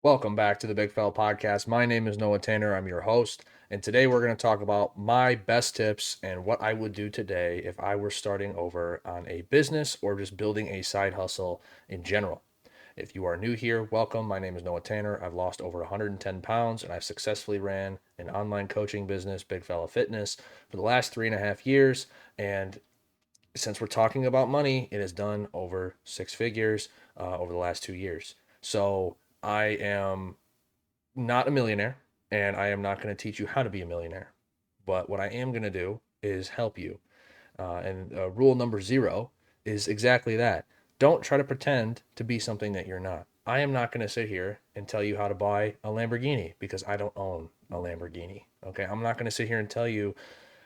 Welcome back to the Big Fella Podcast. My name is Noah Tanner. I'm your host. And today we're going to talk about my best tips and what I would do today if I were starting over on a business or just building a side hustle in general. If you are new here, welcome. My name is Noah Tanner. I've lost over 110 pounds and I've successfully ran an online coaching business, Big Fella Fitness, for the last 3.5 years. And since we're talking about money, it has done over six figures over the last 2 years. So I am not a millionaire and I am not going to teach you how to be a millionaire. But what I am going to do is help you. And rule number zero is exactly that. Don't try to pretend to be something that you're not. I am not going to sit here and tell you how to buy a Lamborghini because I don't own a Lamborghini. Okay. I'm not going to sit here and tell you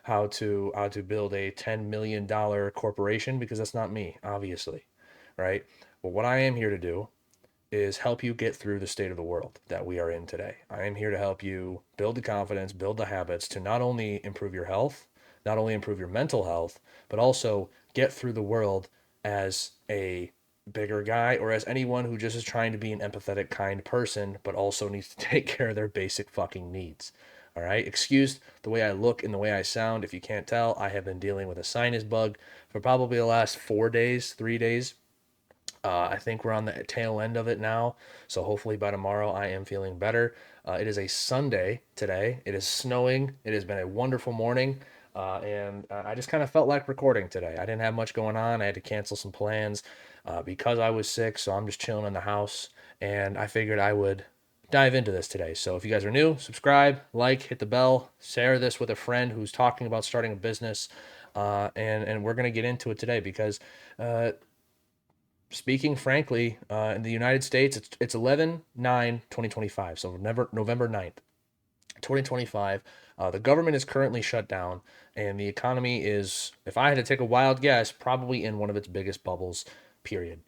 how to build a $10 million corporation because that's not me, obviously. Right. But what I am here to do is help you get through the state of the world that we are in today. I am here to help you build the confidence, build the habits to not only improve your health, not only improve your mental health, but also get through the world as a bigger guy or as anyone who just is trying to be an empathetic, kind person, but also needs to take care of their basic fucking needs. All right. Excuse the way I look and the way I sound. If you can't tell, I have been dealing with a sinus bug for probably the last 4 days, 3 days. I think we're on the tail end of it now. So hopefully by tomorrow I am feeling better. It is a Sunday today. It is snowing. It has been a wonderful morning. And I just kind of felt like recording today. I didn't have much going on. I had to cancel some plans because I was sick. So I'm just chilling in the house. And I figured I would dive into this today. So if you guys are new, subscribe, like, hit the bell, share this with a friend who's talking about starting a business. And we're going to get into it today because speaking frankly, in the United States, it's 11/9/2025, so November 9th, 2025. The government is currently shut down, and the economy is, if I had to take a wild guess, probably in one of its biggest bubbles, period.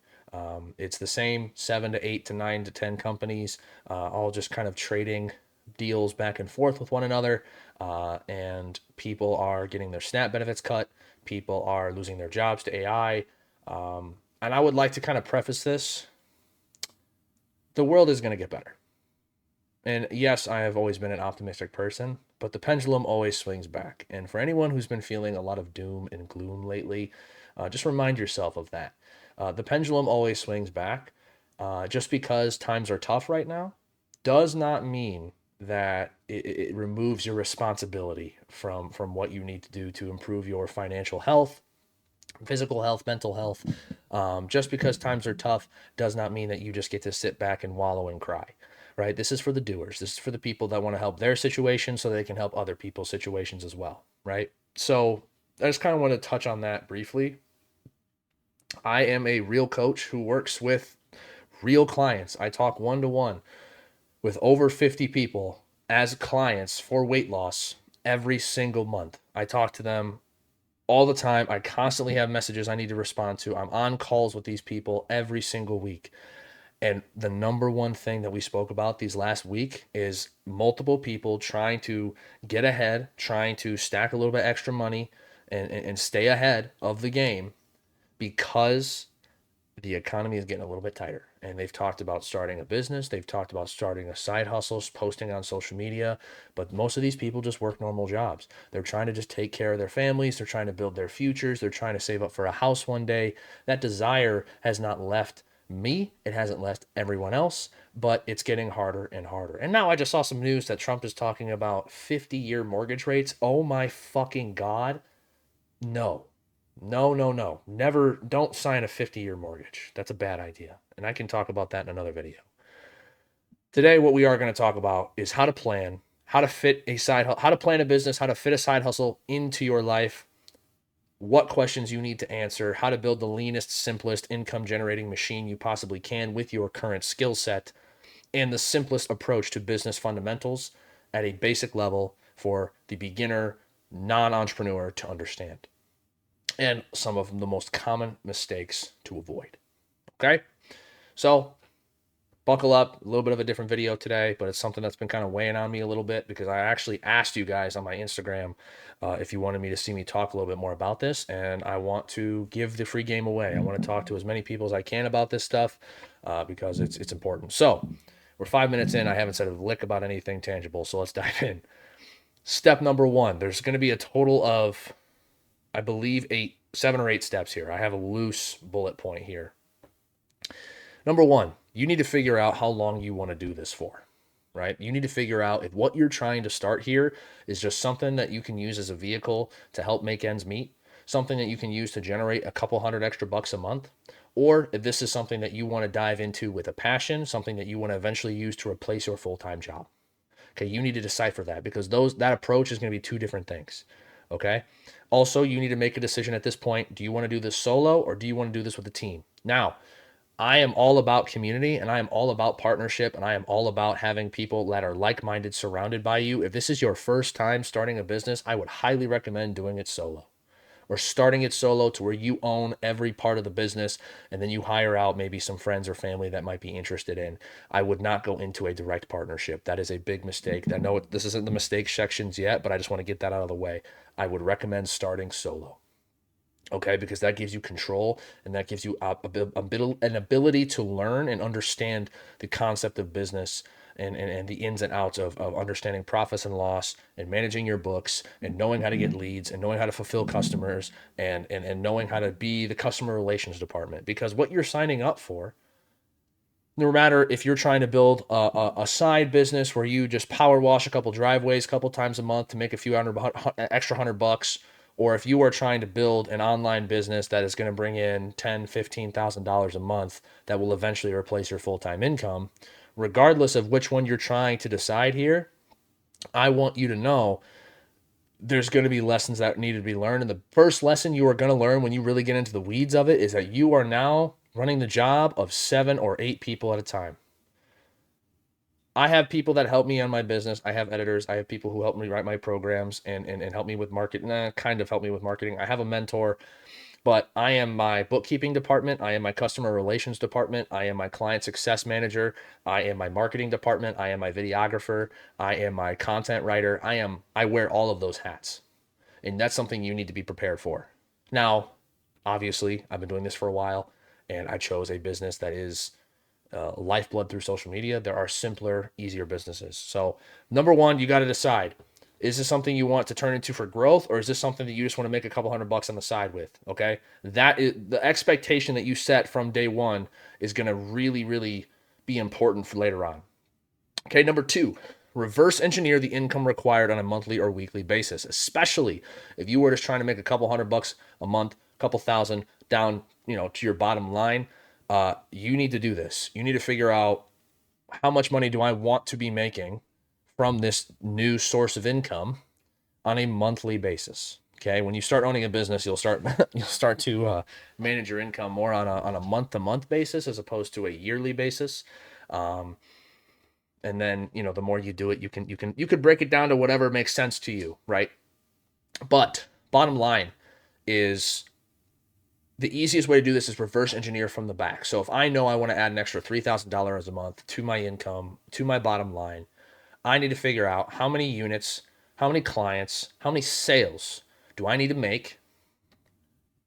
It's the same 7 to 8 to 9 to 10 companies, all just kind of trading deals back and forth with one another, and people are getting their SNAP benefits cut. People are losing their jobs to AI. And I would like to kind of preface this. The world is going to get better. And yes, I have always been an optimistic person, but the pendulum always swings back. And for anyone who's been feeling a lot of doom and gloom lately, just remind yourself of that. The pendulum always swings back. Just because times are tough right now does not mean that it removes your responsibility from what you need to do to improve your financial health, physical health, mental health. Just because times are tough does not mean that you just get to sit back and wallow and cry, right? This is for the doers. This is for the people that want to help their situation so they can help other people's situations as well, right? So I just kind of want to touch on that briefly. I am a real coach who works with real clients. I talk one to one with over 50 people as clients for weight loss every single month. I talk to them all the time. I constantly have messages I need to respond to. I'm on calls with these people every single week. And the number one thing that we spoke about these last week is multiple people trying to get ahead, trying to stack a little bit extra money and stay ahead of the game because the economy is getting a little bit tighter. And they've talked about starting a business. They've talked about starting a side hustle, posting on social media. But most of these people just work normal jobs. They're trying to just take care of their families. They're trying to build their futures. They're trying to save up for a house one day. That desire has not left me. It hasn't left everyone else, but it's getting harder and harder. And now I just saw some news that Trump is talking about 50-year mortgage rates. Oh my fucking God. No. No, no, no. Never, don't sign a 50-year mortgage. That's a bad idea. And I can talk about that in another video. Today, what we are going to talk about is how to plan, how to fit a how to plan a business, how to fit a side hustle into your life, what questions you need to answer, how to build the leanest, simplest income generating machine you possibly can with your current skill set, and the simplest approach to business fundamentals at a basic level for the beginner non-entrepreneur to understand, and some of the most common mistakes to avoid. Okay? So, buckle up. A little bit of a different video today, but it's something that's been kind of weighing on me a little bit because I actually asked you guys on my Instagram if you wanted me to see me talk a little bit more about this, and I want to give the free game away. I want to talk to as many people as I can about this stuff because it's important. So, We're 5 minutes in. I haven't said a lick about anything tangible. So let's dive in. Step number one, there's going to be a total of, I believe, 7 or 8 steps here. I have a loose bullet point here. Number one, you need to figure out how long you want to do this for, right? You need to figure out if what you're trying to start here is just something that you can use as a vehicle to help make ends meet, something that you can use to generate a couple hundred extra bucks a month, or if this is something that you want to dive into with a passion, something that you want to eventually use to replace your full-time job. Okay, you need to decipher that because that approach is going to be 2 different things. Okay. Also, you need to make a decision at this point. Do you want to do this solo or do you want to do this with a team? Now, I am all about community and I am all about partnership and I am all about having people that are like-minded surrounded by you. If this is your first time starting a business, I would highly recommend doing it solo or starting it solo to where you own every part of the business and then you hire out maybe some friends or family that might be interested in. I would not go into a direct partnership. That is a big mistake. I know this isn't the mistake sections yet, but I just want to get that out of the way. I would recommend starting solo. Okay, because that gives you control and that gives you an ability to learn and understand the concept of business and the ins and outs of understanding profits and loss and managing your books and knowing how to get leads and knowing how to fulfill customers and knowing how to be the customer relations department. Because what you're signing up for, no matter if you're trying to build a side business where you just power wash a couple driveways a couple times a month to make a few extra $100, or if you are trying to build an online business that is going to bring in $10,000-$15,000 a month that will eventually replace your full-time income, regardless of which one you're trying to decide here, I want you to know there's going to be lessons that need to be learned. And the first lesson you are going to learn when you really get into the weeds of it is that you are now running the job of 7 or 8 people at a time. I have people that help me on my business. I have editors. I have people who help me write my programs and help me with marketing, kind of help me with marketing. I have a mentor, but I am my bookkeeping department. I am my customer relations department. I am my client success manager. I am my marketing department. I am my videographer. I am my content writer. I wear all of those hats. And that's something you need to be prepared for. Now, obviously, I've been doing this for a while and I chose a business that is lifeblood through social media. There are simpler, easier businesses. So number one, you got to decide, is this something you want to turn into for growth, or is this something that you just want to make a couple $100 on the side with? Okay. That is the expectation that you set from day one is going to really, really be important for later on. Okay. Number two, reverse engineer the income required on a monthly or weekly basis, especially if you were just trying to make a couple $100 a month, a couple thousand down, to your bottom line. You need to do this. You need to figure out how much money do I want to be making from this new source of income on a monthly basis. Okay, when you start owning a business, you'll start to manage your income more on a month to month basis as opposed to a yearly basis. And then the more you do it, you could break it down to whatever makes sense to you, right? But bottom line is, the easiest way to do this is reverse engineer from the back. So if I know I want to add an extra $3,000 a month to my income, to my bottom line, I need to figure out how many units, how many clients, how many sales do I need to make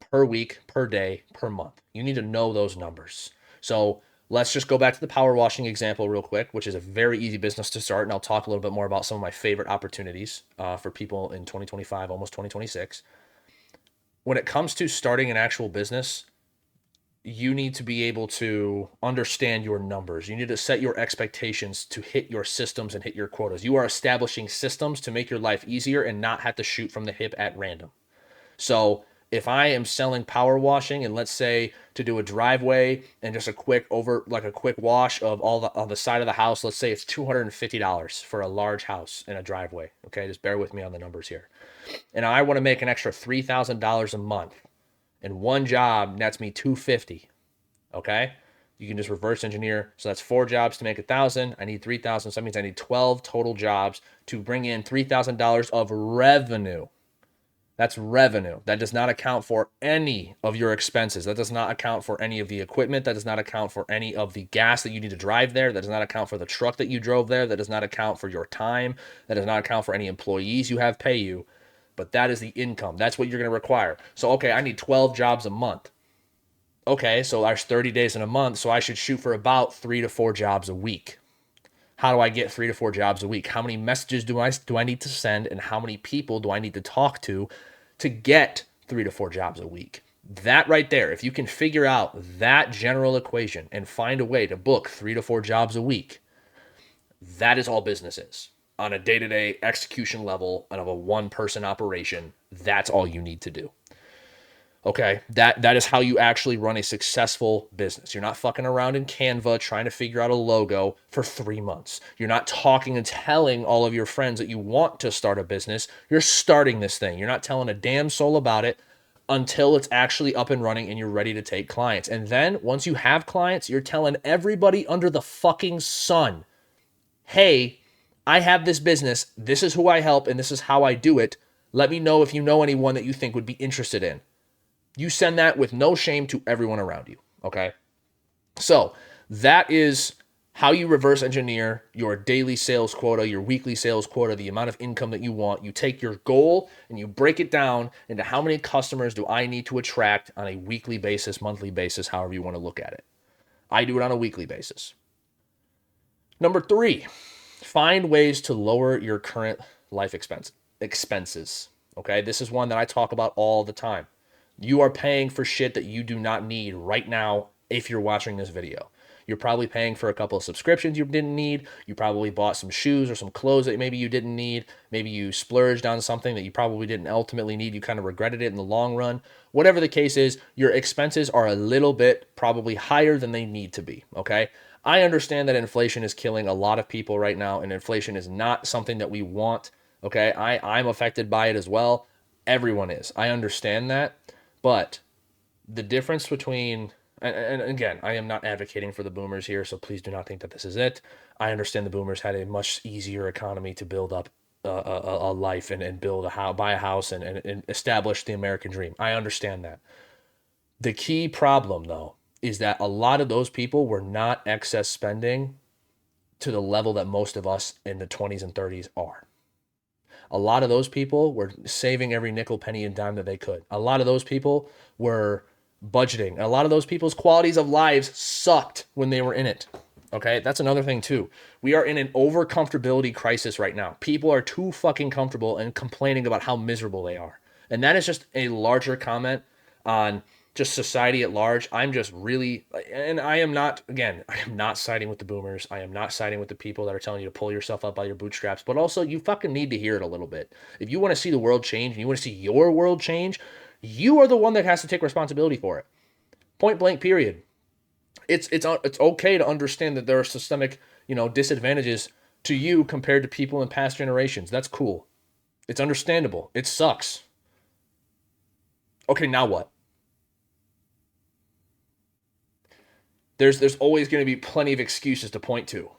per week, per day, per month. You need to know those numbers. So let's just go back to the power washing example real quick, which is a very easy business to start. And I'll talk a little bit more about some of my favorite opportunities for people in 2025, almost 2026. When it comes to starting an actual business, you need to be able to understand your numbers. You need to set your expectations to hit your systems and hit your quotas. You are establishing systems to make your life easier and not have to shoot from the hip at random. So if I am selling power washing and let's say to do a driveway and just a quick wash of on the side of the house, let's say it's $250 for a large house in a driveway. Okay, just bear with me on the numbers here. And I want to make an extra $3,000 a month, and one job nets me $250. Okay, you can just reverse engineer. So that's 4 jobs to make 1,000. I need 3,000. So that means I need 12 total jobs to bring in $3,000 of revenue. That's revenue. That does not account for any of your expenses. That does not account for any of the equipment. That does not account for any of the gas that you need to drive there. That does not account for the truck that you drove there. That does not account for your time. That does not account for any employees you have pay you. But that is the income. That's what you're going to require. So, okay, I need 12 jobs a month. Okay, so there's 30 days in a month, so I should shoot for about 3 to 4 jobs a week. how do I get 3 to 4 jobs a week? How many messages do I need to send, and how many people do I need to talk to get 3 to 4 jobs a week? That right there, if you can figure out that general equation and find a way to book 3 to 4 jobs a week, that is all business is. On a day-to-day execution level and of a one-person operation, that's all you need to do. Okay, that is how you actually run a successful business. You're not fucking around in Canva trying to figure out a logo for 3 months. You're not talking and telling all of your friends that you want to start a business. You're starting this thing. You're not telling a damn soul about it until it's actually up and running and you're ready to take clients. And then once you have clients, you're telling everybody under the fucking sun, hey, I have this business. This is who I help and this is how I do it. Let me know if you know anyone that you think would be interested in. You send that with no shame to everyone around you, okay? So that is how you reverse engineer your daily sales quota, your weekly sales quota, the amount of income that you want. You take your goal and you break it down into how many customers do I need to attract on a weekly basis, monthly basis, however you want to look at it. I do it on a weekly basis. Number 3, find ways to lower your current life expenses, okay? This is one that I talk about all the time. You are paying for shit that you do not need right now if you're watching this video. You're probably paying for a couple of subscriptions you didn't need. You probably bought some shoes or some clothes that maybe you didn't need. Maybe you splurged on something that you probably didn't ultimately need. You kind of regretted it in the long run. Whatever the case is, your expenses are a little bit probably higher than they need to be, okay? I understand that inflation is killing a lot of people right now, and inflation is not something that we want, okay? I'm affected by it as well. Everyone is. I understand that. But the difference between, and again, I am not advocating for the boomers here, so please do not think that this is it. I understand the boomers had a much easier economy to build up a life and build a house, buy a house and establish the American dream. I understand that. The key problem, though, is that a lot of those people were not excess spending to the level that most of us in the 20s and 30s are. A lot of those people were saving every nickel, penny, and dime that they could. A lot of those people were budgeting. A lot of those people's qualities of lives sucked when they were in it. Okay, that's another thing too. We are in an over comfortability crisis right now. People are too fucking comfortable and complaining about how miserable they are. And that is just a larger comment on just society at large. I'm just really, and I am not, again, I am not siding with the boomers. I am not siding with the people that are telling you to pull yourself up by your bootstraps, but also you fucking need to hear it a little bit. If you want to see the world change and you want to see your world change, you are the one that has to take responsibility for it. Point blank, period. It's okay to understand that there are systemic, disadvantages to you compared to people in past generations. That's cool. It's understandable. It sucks. Okay, now what? There's always going to be plenty of excuses to point to.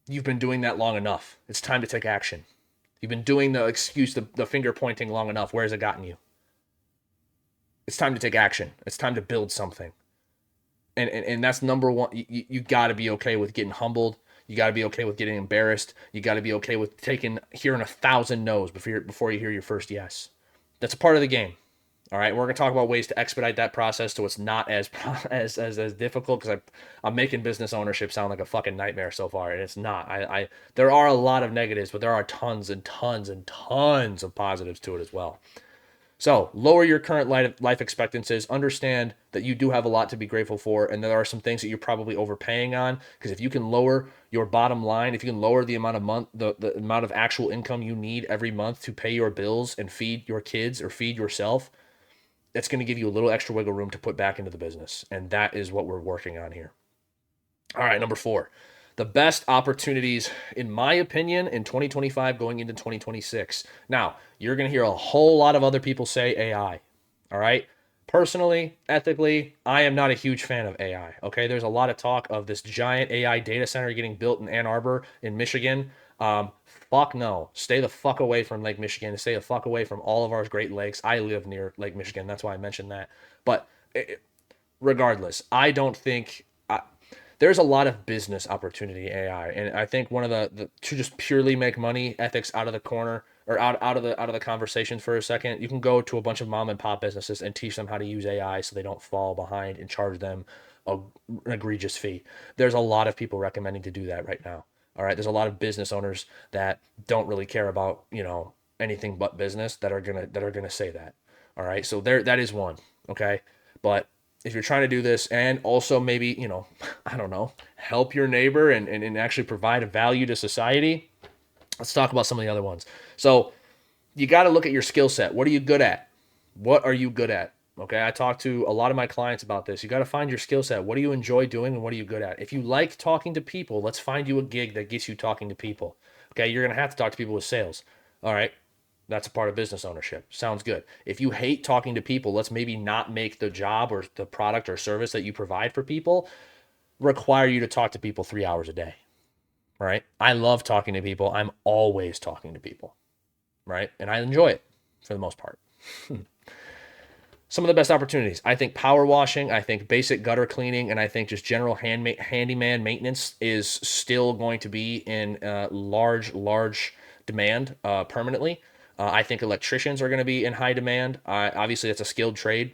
You've been doing that long enough. It's time to take action. You've been doing the finger pointing long enough. Where has it gotten you? It's time to take action. It's time to build something. And that's number one. You got to be okay with getting humbled. You got to be okay with getting embarrassed. You got to be okay with hearing 1,000 no's before you hear your first yes. That's a part of the game. All right, we're going to talk about ways to expedite that process so it's not as difficult, because I'm making business ownership sound like a fucking nightmare so far, and it's not. There are a lot of negatives, but there are tons and tons and tons of positives to it as well. So lower your current life expectancies. Understand that you do have a lot to be grateful for, and there are some things that you're probably overpaying on. Because if you can lower your bottom line, if you can lower the amount of the amount of actual income you need every month to pay your bills and feed your kids or feed yourself, that's going to give you a little extra wiggle room to put back into the business, and that is what we're working on here. All right, number 4. The best opportunities, in my opinion, in 2025 going into 2026. Now, you're going to hear a whole lot of other people say AI. All right. Personally, ethically, I am not a huge fan of AI. Okay. There's a lot of talk of this giant AI data center getting built in Ann Arbor in Michigan. Fuck no. Stay the fuck away from Lake Michigan. Stay the fuck away from all of our Great Lakes. I live near Lake Michigan. That's why I mentioned that. But regardless, I don't think there's a lot of business opportunity in AI, and I think one of the to just purely make money, ethics out of the corner or out of the conversation for a second. You can go to a bunch of mom and pop businesses and teach them how to use AI so they don't fall behind and charge them an egregious fee. There's a lot of people recommending to do that right now. All right. There's a lot of business owners that don't really care about, anything but business that are gonna say that. All right. So that is one. Okay. But if you're trying to do this and also maybe, I don't know, help your neighbor and actually provide a value to society, let's talk about some of the other ones. So you got to look at your skill set. What are you good at? What are you good at? Okay, I talk to a lot of my clients about this. You got to find your skill set. What do you enjoy doing and what are you good at? If you like talking to people, let's find you a gig that gets you talking to people. Okay, you're going to have to talk to people with sales. All right, that's a part of business ownership. Sounds good. If you hate talking to people, let's maybe not make the job or the product or service that you provide for people require you to talk to people 3 hours a day. Right? I love talking to people. I'm always talking to people. Right? And I enjoy it for the most part. Some of the best opportunities. I think power washing, I think basic gutter cleaning, and I think just general handyman maintenance is still going to be in large demand permanently. I think electricians are going to be in high demand. Obviously, it's a skilled trade.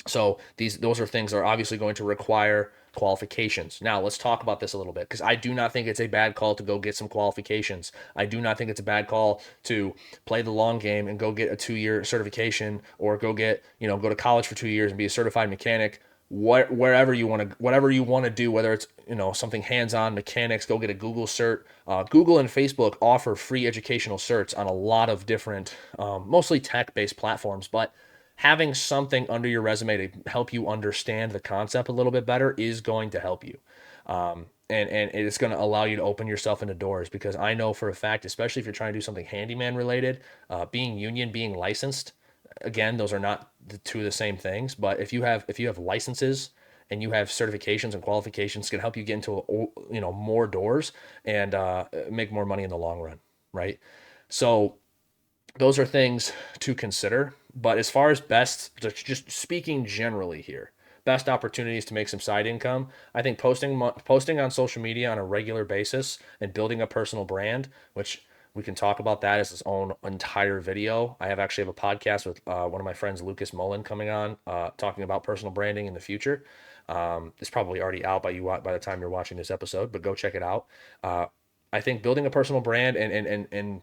So those are things that are obviously going to require qualifications. Now let's talk about this a little bit because I do not think it's a bad call to go get some qualifications. I do not think it's a bad call to play the long game and go get a 2-year certification or go to college for 2 years and be a certified mechanic. Whatever you want to do, whether it's something hands-on mechanics, go get a Google cert. Google and Facebook offer free educational certs on a lot of different, mostly tech-based platforms, but having something under your resume to help you understand the concept a little bit better is going to help you. And it's going to allow you to open yourself into doors because I know for a fact, especially if you're trying to do something handyman related, being union, being licensed, again, those are not the two of the same things. But if you have licenses and you have certifications and qualifications, can help you get into more doors and make more money in the long run, right? So those are things to consider. But as far as just speaking generally here, best opportunities to make some side income, I think posting on social media on a regular basis and building a personal brand, which we can talk about that as its own entire video. I actually have a podcast with one of my friends, 𝕀ℕ𝕊𝕋𝕸𝕂, coming on talking about personal branding in the future. It's probably already out by the time you're watching this episode, but go check it out. I think building a personal brand and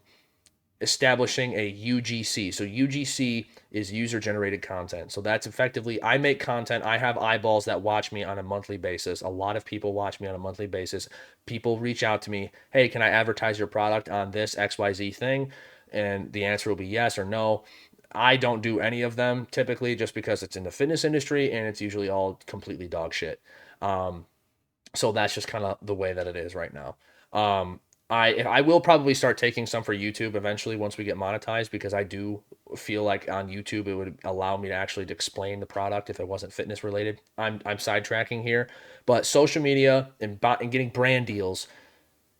establishing a UGC. So UGC is user generated content. So that's effectively, I make content. I have eyeballs that watch me on a monthly basis. A lot of people watch me on a monthly basis. People reach out to me, hey, can I advertise your product on this XYZ thing? And the answer will be yes or no. I don't do any of them typically just because it's in the fitness industry and it's usually all completely dog shit. So that's just kind of the way that it is right now. I will probably start taking some for YouTube eventually once we get monetized because I do feel like on YouTube it would allow me to actually explain the product if it wasn't fitness related. I'm sidetracking here, but social media and getting brand deals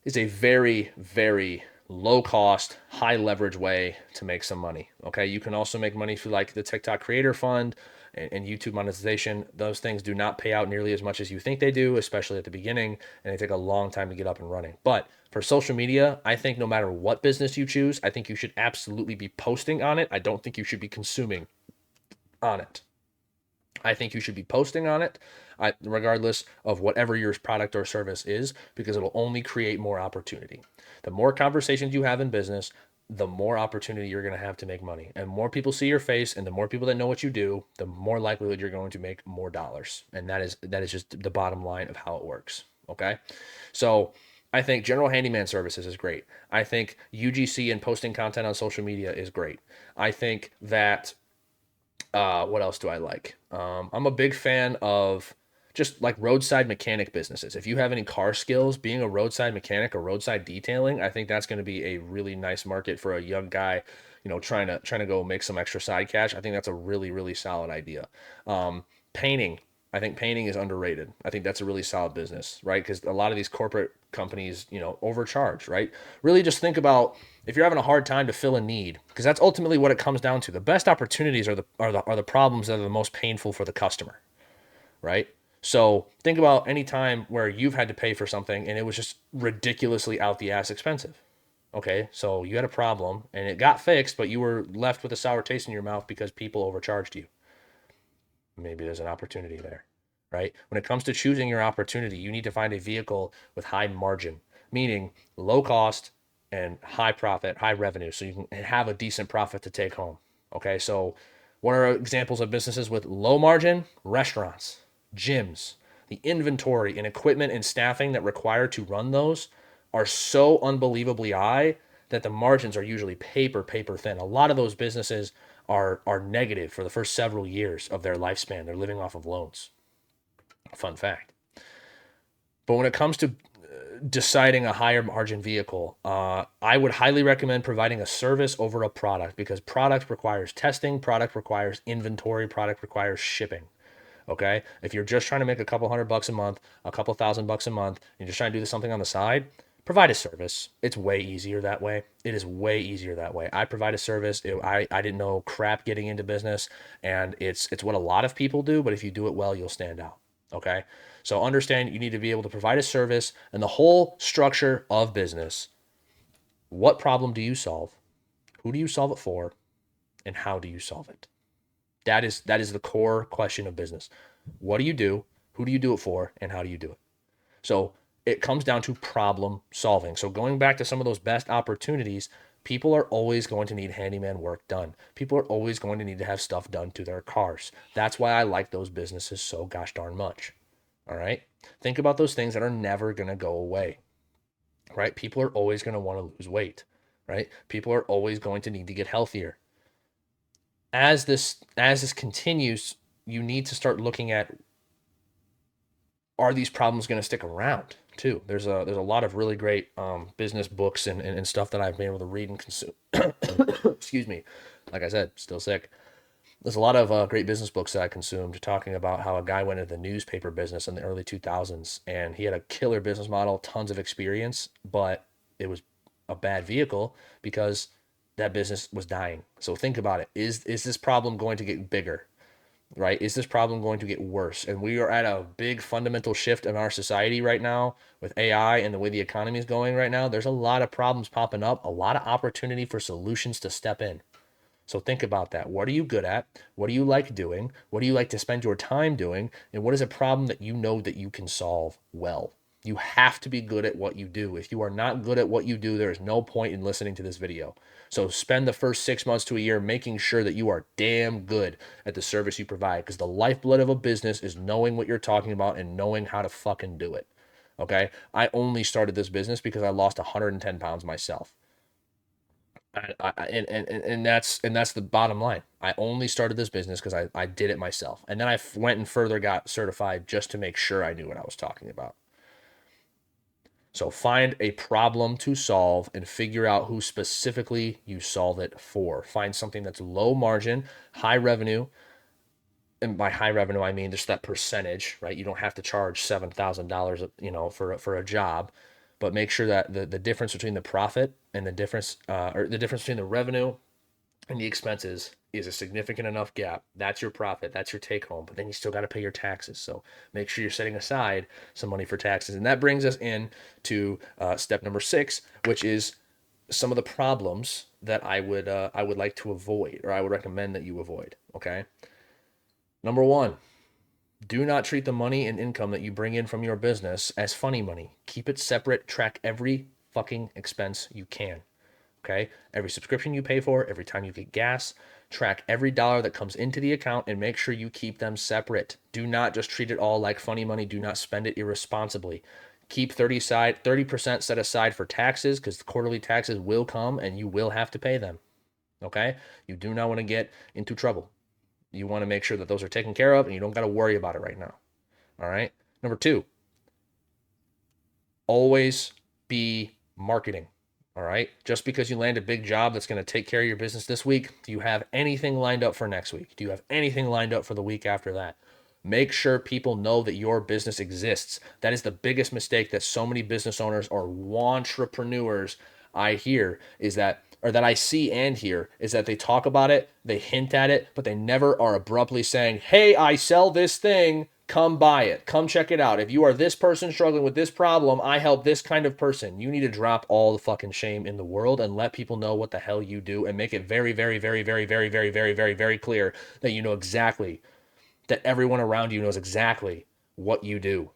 is a very, very low cost, high leverage way to make some money. Okay. You can also make money through like the TikTok Creator Fund and YouTube monetization. Those things do not pay out nearly as much as you think they do, especially at the beginning, and they take a long time to get up and running. But for social media, I think no matter what business you choose, I think you should absolutely be posting on it. I don't think you should be consuming on it. I think you should be posting on it, regardless of whatever your product or service is, because it'll only create more opportunity. The more conversations you have in business, the more opportunity you're going to have to make money. And more people see your face and the more people that know what you do, the more likelihood you're going to make more dollars. And that is just the bottom line of how it works. Okay. So I think general handyman services is great. I think UGC and posting content on social media is great. I think that what else do I like? I'm a big fan of just like roadside mechanic businesses. If you have any car skills, being a roadside mechanic or roadside detailing, I think that's going to be a really nice market for a young guy, trying to go make some extra side cash. I think that's a really, really solid idea. Painting. I think painting is underrated. I think that's a really solid business, right? Because a lot of these corporate companies, overcharge, right? Really just think about if you're having a hard time to fill a need, because that's ultimately what it comes down to. The best opportunities are the problems that are the most painful for the customer, right? So think about any time where you've had to pay for something and it was just ridiculously out the ass expensive. Okay, so you had a problem and it got fixed, but you were left with a sour taste in your mouth because people overcharged you. Maybe there's an opportunity there, right? When it comes to choosing your opportunity, you need to find a vehicle with high margin, meaning low cost and high profit, high revenue. So you can have a decent profit to take home. Okay. So what are examples of businesses with low margin? Restaurants, gyms. The inventory and equipment and staffing that require to run those are so unbelievably high that the margins are usually paper thin. A lot of those businesses are negative for the first several years of their lifespan. They're living off of loans. Fun fact. But when it comes to deciding a higher margin vehicle, I would highly recommend providing a service over a product, because product requires testing, product requires inventory, product requires shipping. Okay. If you're just trying to make a couple $100 a month, a couple $1,000 a month, and you're just trying to do something on the side, provide a service. It's way easier that way. It is way easier that way. I provide a service. I didn't know crap getting into business, and it's what a lot of people do, but if you do it well, you'll stand out. Okay. So understand you need to be able to provide a service, and the whole structure of business. What problem do you solve? Who do you solve it for? And how do you solve it? That is the core question of business. What do you do? Who do you do it for? And how do you do it? So it comes down to problem solving. So going back to some of those best opportunities, people are always going to need handyman work done. People are always going to need to have stuff done to their cars. That's why I like those businesses so gosh darn much. All right. Think about those things that are never going to go away, right? People are always going to want to lose weight, right? People are always going to need to get healthier. As this continues, you need to start looking at, are these problems going to stick around too? There's a lot of really great business books and stuff that I've been able to read and consume. Excuse me. Like I said, still sick. There's a lot of great business books that I consumed talking about how a guy went into the newspaper business in the early 2000s, and he had a killer business model, tons of experience, but it was a bad vehicle because that business was dying. So think about it. Is this problem going to get bigger? Right? Is this problem going to get worse? And we are at a big fundamental shift in our society right now with AI and the way the economy is going right now. There's a lot of problems popping up, a lot of opportunity for solutions to step in. So think about that. What are you good at? What do you like doing? What do you like to spend your time doing? And what is a problem that you know that you can solve well? You have to be good at what you do. If you are not good at what you do, there is no point in listening to this video. So spend the first 6 months to a year making sure that you are damn good at the service you provide, because the lifeblood of a business is knowing what you're talking about and knowing how to fucking do it. Okay? I only started this business because I lost 110 pounds myself. And that's the bottom line. I only started this business because I did it myself. And then I went and further got certified just to make sure I knew what I was talking about. So find a problem to solve and figure out who specifically you solve it for. Find something that's low margin, high revenue. And by high revenue, I mean just that percentage, right? You don't have to charge $7,000, for a job, but make sure that the difference between the profit and the difference, or the difference between the revenue and the expenses is a significant enough gap. That's your profit. That's your take home. But then you still got to pay your taxes. So make sure you're setting aside some money for taxes. And that brings us in to step number 6, which is some of the problems that I would like to avoid, or I would recommend that you avoid. Okay. Number 1, do not treat the money and income that you bring in from your business as funny money. Keep it separate. Track every fucking expense you can. Okay. Every subscription you pay for, every time you get gas, track every dollar that comes into the account and make sure you keep them separate. Do not just treat it all like funny money. Do not spend it irresponsibly. Keep 30% set aside for taxes, because quarterly taxes will come and you will have to pay them. Okay. You do not want to get into trouble. You want to make sure that those are taken care of and you don't got to worry about it right now. All right. Number 2, always be marketing. All right. Just because you land a big job that's going to take care of your business this week, do you have anything lined up for next week? Do you have anything lined up for the week after that? Make sure people know that your business exists. That is the biggest mistake that so many business owners or entrepreneurs I hear is that, or that I see and hear, is that they talk about it, they hint at it, but they never are abruptly saying, hey, I sell this thing. Come buy it. Come check it out. If you are this person struggling with this problem, I help this kind of person. You need to drop all the fucking shame in the world and let people know what the hell you do, and make it very, very, very, very, very, very, very, very, very clear that you know exactly, that everyone around you knows exactly what you do.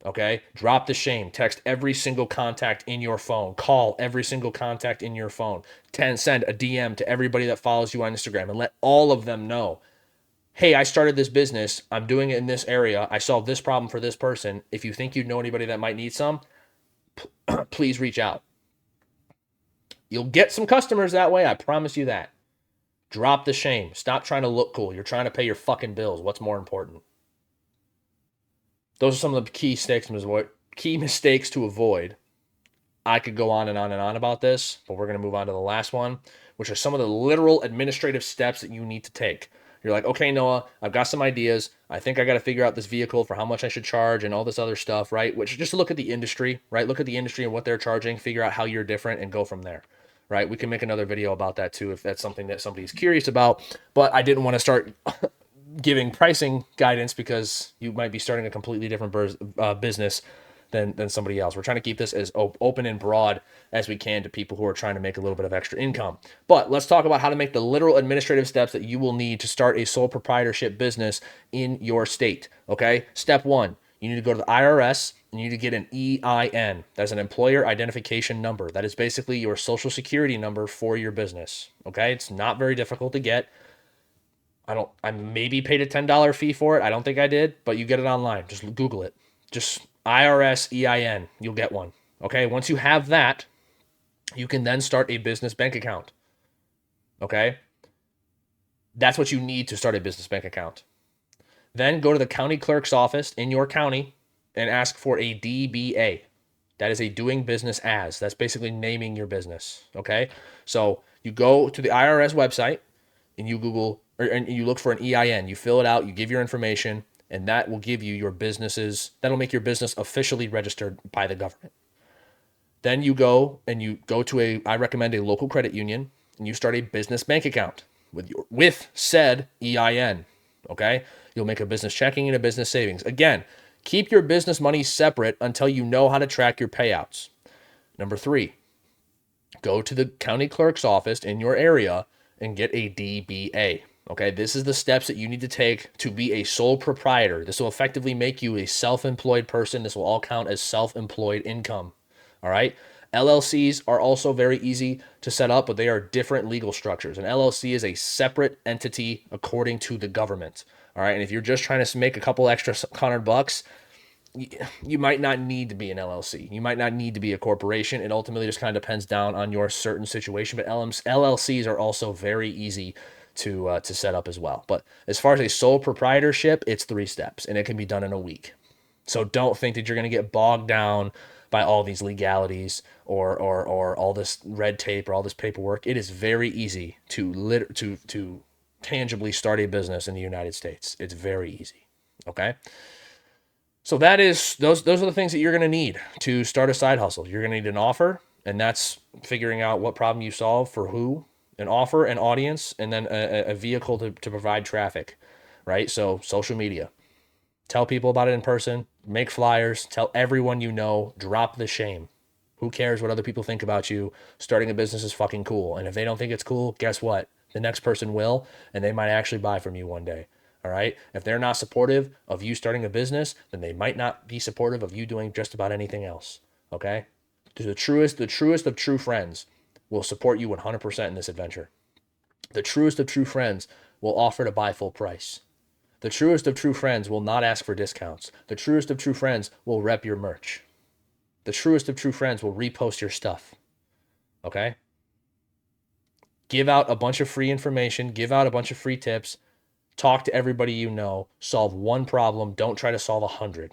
Okay? Drop the shame. Text every single contact in your phone. Call every single contact in your phone. Send a DM to everybody that follows you on Instagram and let all of them know, hey, I started this business. I'm doing it in this area. I solved this problem for this person. If you think you know anybody that might need some, please reach out. You'll get some customers that way. I promise you that. Drop the shame. Stop trying to look cool. You're trying to pay your fucking bills. What's more important? Those are some of the key mistakes to avoid. I could go on and on and on about this, but we're going to move on to the last one, which are some of the literal administrative steps that you need to take. You're like, okay, Noah, I've got some ideas. I think I got to figure out this vehicle for how much I should charge and all this other stuff, right? Which just look at the industry, right? Look at the industry and what they're charging, figure out how you're different and go from there, right? We can make another video about that too if that's something that somebody's curious about. But I didn't want to start giving pricing guidance because you might be starting a completely different business than somebody else. We're trying to keep this as open and broad as we can to people who are trying to make a little bit of extra income. But let's talk about how to make the literal administrative steps that you will need to start a sole proprietorship business in your state. Okay. Step one, you need to go to the IRS and you need to get an EIN. That's an employer identification number. That is basically your social security number for your business. Okay. It's not very difficult to get. I maybe paid a $10 fee for it. I don't think I did, but you get it online. Just Google it. Just IRS EIN. You'll get one. Okay. Once you have that, you can then start a business bank account. Okay. That's what you need to start a business bank account. Then go to the county clerk's office in your county and ask for a DBA. That is a doing business as. That's basically naming your business. Okay. So you go to the IRS website and you Google and you look for an EIN. You fill it out, you give your information, and that will give you your businesses. That'll make your business officially registered by the government. Then you go to I recommend a local credit union, and you start a business bank account with said EIN. Okay? You'll make a business checking and a business savings. Again, keep your business money separate until you know how to track your payouts. Number 3, go to the county clerk's office in your area and get a DBA. Okay, this is the steps that you need to take to be a sole proprietor. This will effectively make you a self-employed person. This will all count as self-employed income. All right. LLCs are also very easy to set up, but they are different legal structures. An LLC is a separate entity according to the government. All right. And if you're just trying to make a couple extra $100, you might not need to be an LLC. You might not need to be a corporation. It ultimately just kind of depends down on your certain situation. But LLCs are also very easy to set up as well. But as far as a sole proprietorship, it's 3 steps, and it can be done in a week. So don't think that you're going to get bogged down by all these legalities or all this red tape or all this paperwork. It is very easy to tangibly start a business in the United States. It's very easy. Okay. So those are the things that you're going to need to start a side hustle. You're going to need an offer, and that's figuring out what problem you solve for who, an offer, an audience, and then a vehicle to provide traffic, right? So social media. Tell people about it in person, make flyers, tell everyone you know, drop the shame. Who cares what other people think about you? Starting a business is fucking cool. And if they don't think it's cool, guess what? The next person will, and they might actually buy from you one day. All right. If they're not supportive of you starting a business, then they might not be supportive of you doing just about anything else. Okay. The truest of true friends will support you 100% in this adventure. The truest of true friends will offer to buy full price. The truest of true friends will not ask for discounts. The truest of true friends will rep your merch. The truest of true friends will repost your stuff. Okay? Give out a bunch of free information. Give out a bunch of free tips. Talk to everybody you know. Solve one problem. Don't try to solve 100.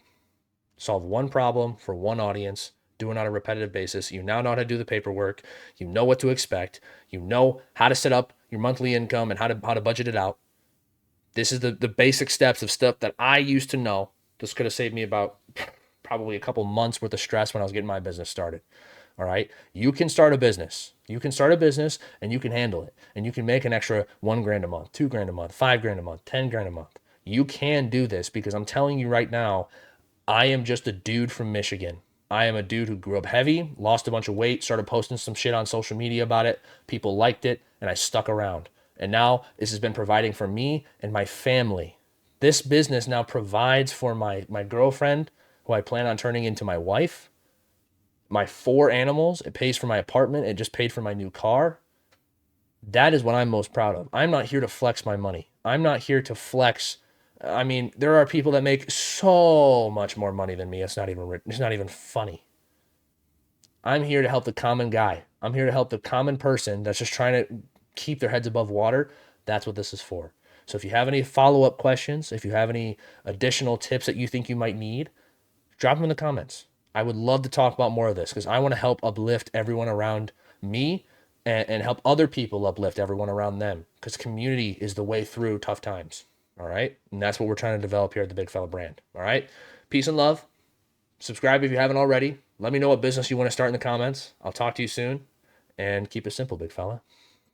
Solve one problem for one audience. Do it on a repetitive basis. You now know how to do the paperwork. You know what to expect. You know how to set up your monthly income and how to budget it out. This is the basic steps of stuff that I used to know. This could have saved me about probably a couple months worth of stress when I was getting my business started. All right. You can start a business. You can start a business and you can handle it. And you can make an extra $1,000 a month, $2,000 a month, $5,000 a month, $10,000 a month. You can do this because I'm telling you right now, I am just a dude from Michigan. I am a dude who grew up heavy, lost a bunch of weight, started posting some shit on social media about it. People liked it, and I stuck around. And now this has been providing for me and my family. This business now provides for my girlfriend, who I plan on turning into my wife, my 4 animals, it pays for my apartment, it just paid for my new car. That is what I'm most proud of. I'm not here to flex my money. I'm not here to flex. I mean, there are people that make so much more money than me. It's not even funny. I'm here to help the common guy. I'm here to help the common person that's just trying to keep their heads above water. That's what this is for. So if you have any follow-up questions, if you have any additional tips that you think you might need, drop them in the comments. I would love to talk about more of this because I want to help uplift everyone around me and help other people uplift everyone around them because community is the way through tough times. All right. And that's what we're trying to develop here at the Big Fella brand. All right. Peace and love. Subscribe if you haven't already. Let me know what business you want to start in the comments. I'll talk to you soon and keep it simple, big fella.